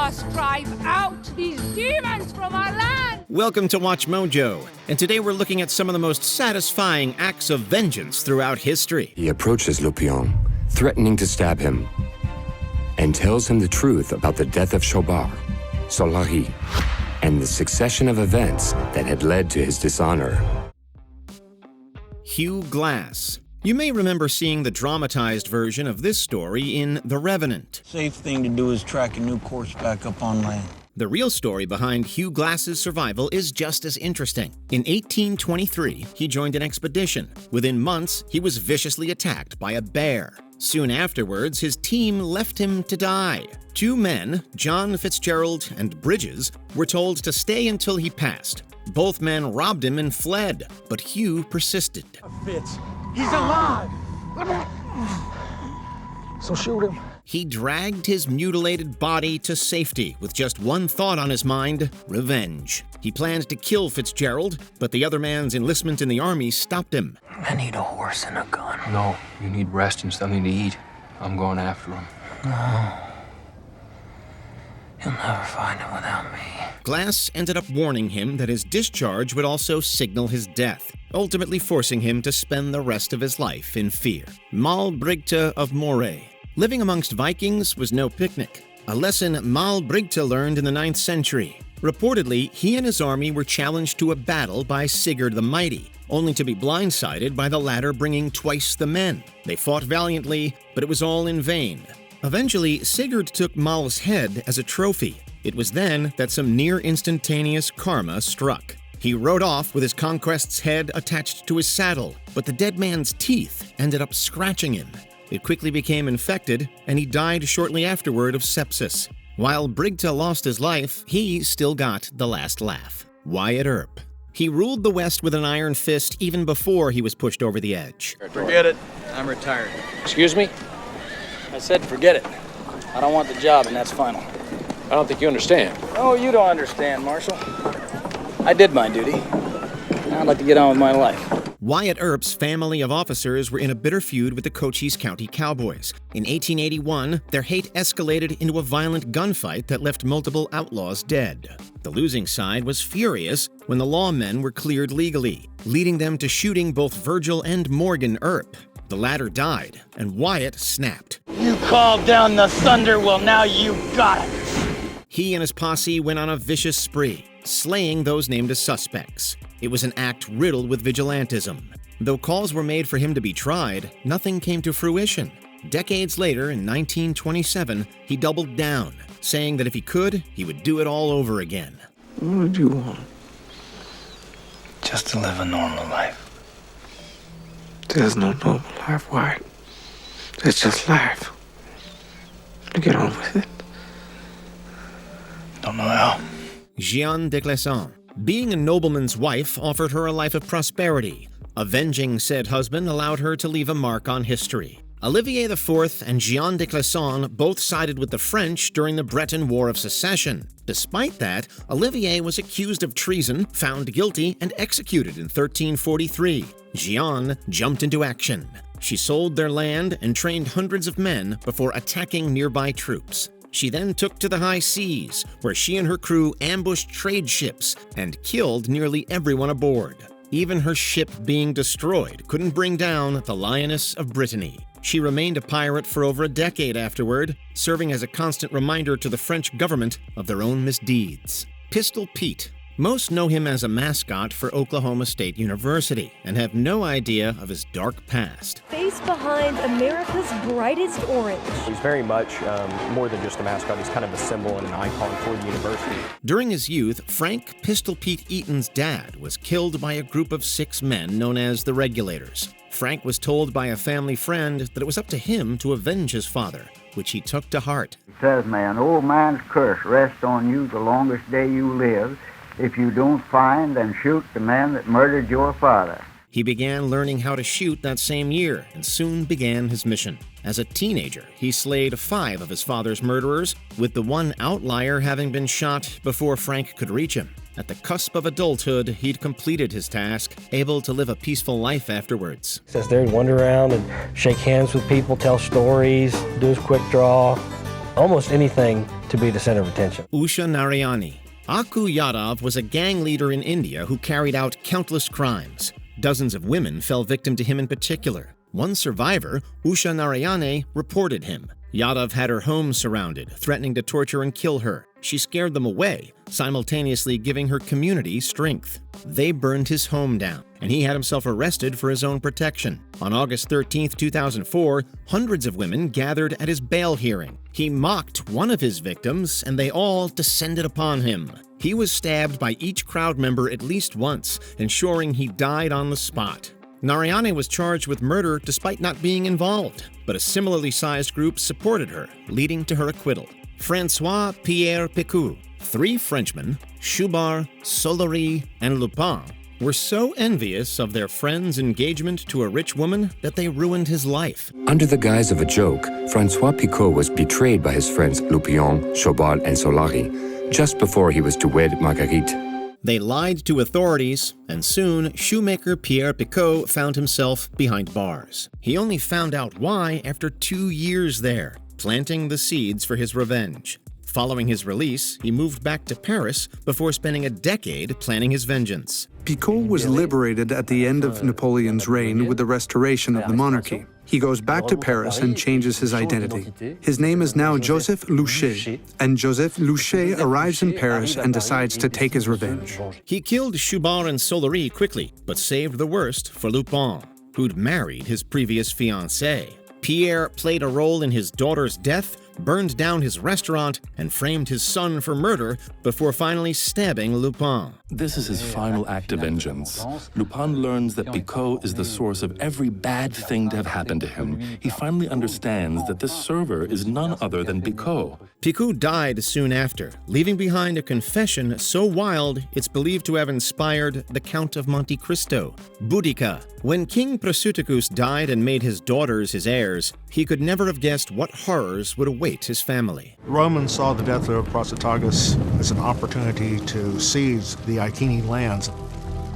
must drive out these demons from our land! Welcome to Watch Mojo, and today we're looking at some of the most satisfying acts of vengeance throughout history. He approaches Le Pion, threatening to stab him, and tells him the truth about the death of Chaubard, Solari, and the succession of events that had led to his dishonor. Hugh Glass. You may remember seeing the dramatized version of this story in The Revenant. Safe thing to do is track a new course back up on land. The real story behind Hugh Glass's survival is just as interesting. In 1823, he joined an expedition. Within months, he was viciously attacked by a bear. Soon afterwards, his team left him to die. Two men, John Fitzgerald and Bridges, were told to stay until he passed. Both men robbed him and fled, but Hugh persisted. Fitz, he's alive! So shoot him. He dragged his mutilated body to safety with just one thought on his mind: revenge. He planned to kill Fitzgerald, but the other man's enlistment in the army stopped him. I need a horse and a gun. No, you need rest and something to eat. I'm going after him. No. You'll never find him without me. Glass ended up warning him that his discharge would also signal his death, ultimately forcing him to spend the rest of his life in fear. Mael Brigte of Moray. Living amongst Vikings was no picnic, a lesson Mael Brigte learned in the 9th century. Reportedly, he and his army were challenged to a battle by Sigurd the Mighty, only to be blindsided by the latter bringing twice the men. They fought valiantly, but it was all in vain. Eventually, Sigurd took Mael's head as a trophy. It was then that some near-instantaneous karma struck. He rode off with his conquest's head attached to his saddle, but the dead man's teeth ended up scratching him. It quickly became infected, and he died shortly afterward of sepsis. While Brigte lost his life, he still got the last laugh. Wyatt Earp. He ruled the West with an iron fist even before he was pushed over the edge. Forget it. I'm retired. Excuse me? I said forget it. I don't want the job, and that's final. I don't think you understand. Oh, you don't understand, Marshal. I did my duty. Now I'd like to get on with my life. Wyatt Earp's family of officers were in a bitter feud with the Cochise County Cowboys. In 1881, their hate escalated into a violent gunfight that left multiple outlaws dead. The losing side was furious when the lawmen were cleared legally, leading them to shooting both Virgil and Morgan Earp. The latter died, and Wyatt snapped. You called down the thunder, well now you got it. He and his posse went on a vicious spree, slaying those named as suspects. It was an act riddled with vigilantism. Though calls were made for him to be tried, nothing came to fruition. Decades later, in 1927, he doubled down, saying that if he could, he would do it all over again. What would you want? Just to live a normal life. There's no normal life, Wyatt. It's just life. You get on with it. Don't know how. Jeanne de Clisson. Being a nobleman's wife offered her a life of prosperity. Avenging said husband allowed her to leave a mark on history. Olivier IV and Jeanne de Clisson both sided with the French during the Breton War of Secession. Despite that, Olivier was accused of treason, found guilty, and executed in 1343. Jeanne jumped into action. She sold their land and trained hundreds of men before attacking nearby troops. She then took to the high seas, where she and her crew ambushed trade ships and killed nearly everyone aboard. Even her ship being destroyed couldn't bring down the Lioness of Brittany. She remained a pirate for over a decade afterward, serving as a constant reminder to the French government of their own misdeeds. Pistol Pete. Most know him as a mascot for Oklahoma State University and have no idea of his dark past. Face behind America's brightest orange. He's very much more than just a mascot. He's kind of a symbol and an icon for the university. During his youth, Frank Pistol Pete Eaton's dad was killed by a group of 6 men known as the Regulators. Frank was told by a family friend that it was up to him to avenge his father, which he took to heart. It says, "May an old man's curse rest on you the longest day you live, if you don't find and shoot the man that murdered your father." He began learning how to shoot that same year and soon began his mission. As a teenager, he slayed 5 of his father's murderers, with the one outlier having been shot before Frank could reach him. At the cusp of adulthood, he'd completed his task, able to live a peaceful life afterwards. He sits there and wander around and shake hands with people, tell stories, do his quick draw. almost anything to be the center of attention. Usha Narani. Aku Yadav was a gang leader in India who carried out countless crimes. Dozens of women fell victim to him in particular. One survivor, Usha Narayane, reported him. Yadav had her home surrounded, threatening to torture and kill her. She scared them away, simultaneously giving her community strength. They burned his home down, and he had himself arrested for his own protection. On August 13, 2004, hundreds of women gathered at his bail hearing. He mocked one of his victims, and they all descended upon him. He was stabbed by each crowd member at least once, ensuring he died on the spot. Narayane was charged with murder despite not being involved, but a similarly sized group supported her, leading to her acquittal. Francois Picaud, 3 Frenchmen, Choubard, Solory, and Lupin, were so envious of their friend's engagement to a rich woman that they ruined his life. Under the guise of a joke, Francois Picaud was betrayed by his friends Lupin, Choubard, and Solari just before he was to wed Marguerite. They lied to authorities, and soon shoemaker Pierre Picaud found himself behind bars. He only found out why after 2 years there, planting the seeds for his revenge. Following his release, he moved back to Paris before spending a decade planning his vengeance. Picaud was liberated at the end of Napoleon's reign with the restoration of the monarchy. He goes back to Paris and changes his identity. His name is now Joseph Louchet, and Joseph Louchet arrives in Paris and decides to take his revenge. He killed Choubard and Solory quickly, but saved the worst for Lupin, who'd married his previous fiancée. Pierre played a role in his daughter's death, burned down his restaurant, and framed his son for murder before finally stabbing Lupin. This is his final act of vengeance. Lupin learns that Picaud is the source of every bad thing to have happened to him. He finally understands that this server is none other than Picaud. Picaud died soon after, leaving behind a confession so wild it's believed to have inspired the Count of Monte Cristo, Boudica. When King Prasutagus died and made his daughters his heirs, he could never have guessed what horrors would await his family. The Romans saw the death of Prasutagus as an opportunity to seize the Iceni lands.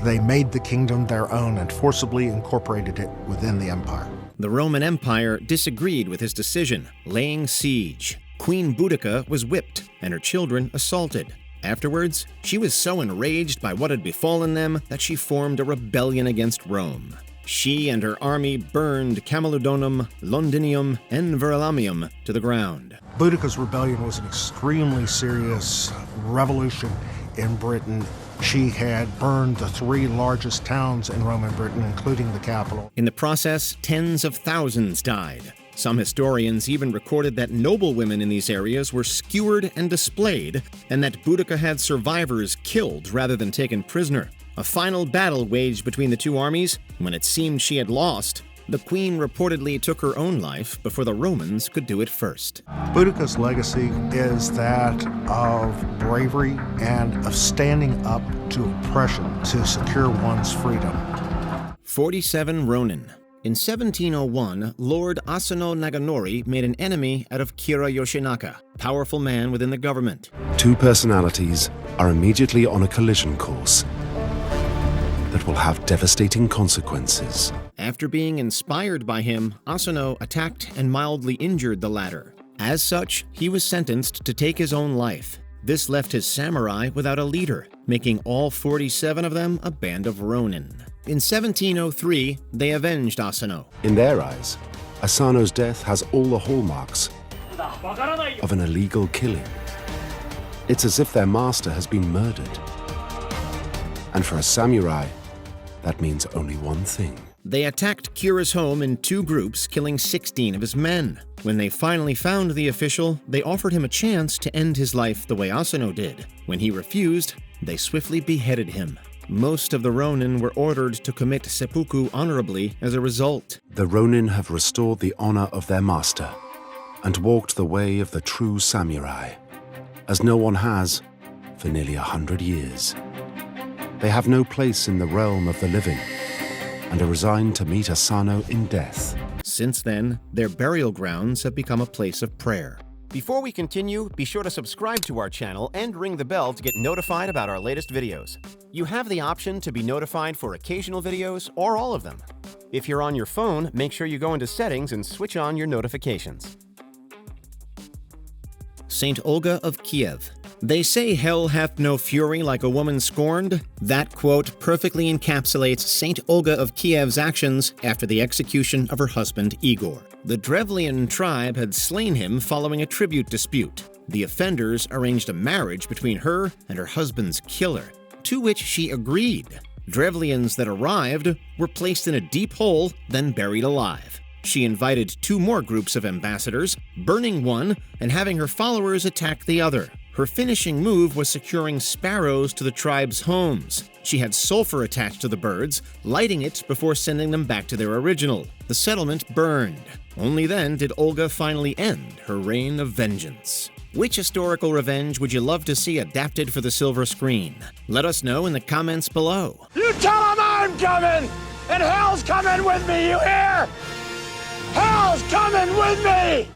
They made the kingdom their own and forcibly incorporated it within the empire. The Roman Empire disagreed with his decision, laying siege. Queen Boudica was whipped and her children assaulted. Afterwards, she was so enraged by what had befallen them that she formed a rebellion against Rome. She and her army burned Camulodunum, Londinium, and Verulamium to the ground. Boudica's rebellion was an extremely serious revolution in Britain. She had burned the 3 largest towns in Roman Britain, including the capital. In the process, tens of thousands died. Some historians even recorded that noblewomen in these areas were skewered and displayed, and that Boudica had survivors killed rather than taken prisoner. A final battle waged between the two armies. When it seemed she had lost, the queen reportedly took her own life before the Romans could do it first. Boudica's legacy is that of bravery and of standing up to oppression to secure one's freedom. 47 Ronin. In 1701, Lord Asano Naganori made an enemy out of Kira Yoshinaka, powerful man within the government. 2 personalities are immediately on a collision course that will have devastating consequences. After being inspired by him, Asano attacked and mildly injured the latter. As such, he was sentenced to take his own life. This left his samurai without a leader, making all 47 of them a band of Ronin. In 1703, they avenged Asano. In their eyes, Asano's death has all the hallmarks of an illegal killing. It's as if their master has been murdered. And for a samurai, that means only one thing. They attacked Kira's home in 2 groups, killing 16 of his men. When they finally found the official, they offered him a chance to end his life the way Asano did. When he refused, they swiftly beheaded him. Most of the Ronin were ordered to commit seppuku honorably as a result. The Ronin have restored the honor of their master and walked the way of the true samurai, as no one has for nearly 100 years. They have no place in the realm of the living and are resigned to meet Asano in death. Since then, their burial grounds have become a place of prayer. Before we continue, be sure to subscribe to our channel and ring the bell to get notified about our latest videos. You have the option to be notified for occasional videos or all of them. If you're on your phone, make sure you go into settings and switch on your notifications. St. Olga of Kiev. They say hell hath no fury like a woman scorned. That quote perfectly encapsulates St. Olga of Kiev's actions after the execution of her husband Igor. The Drevlian tribe had slain him following a tribute dispute. The offenders arranged a marriage between her and her husband's killer, to which she agreed. Drevlians that arrived were placed in a deep hole, then buried alive. She invited 2 more groups of ambassadors, burning one and having her followers attack the other. Her finishing move was securing sparrows to the tribe's homes. She had sulfur attached to the birds, lighting it before sending them back to their original. The settlement burned. Only then did Olga finally end her reign of vengeance. Which historical revenge would you love to see adapted for the silver screen? Let us know in the comments below. You tell them I'm coming, and hell's coming with me, you hear? Hell's coming with me!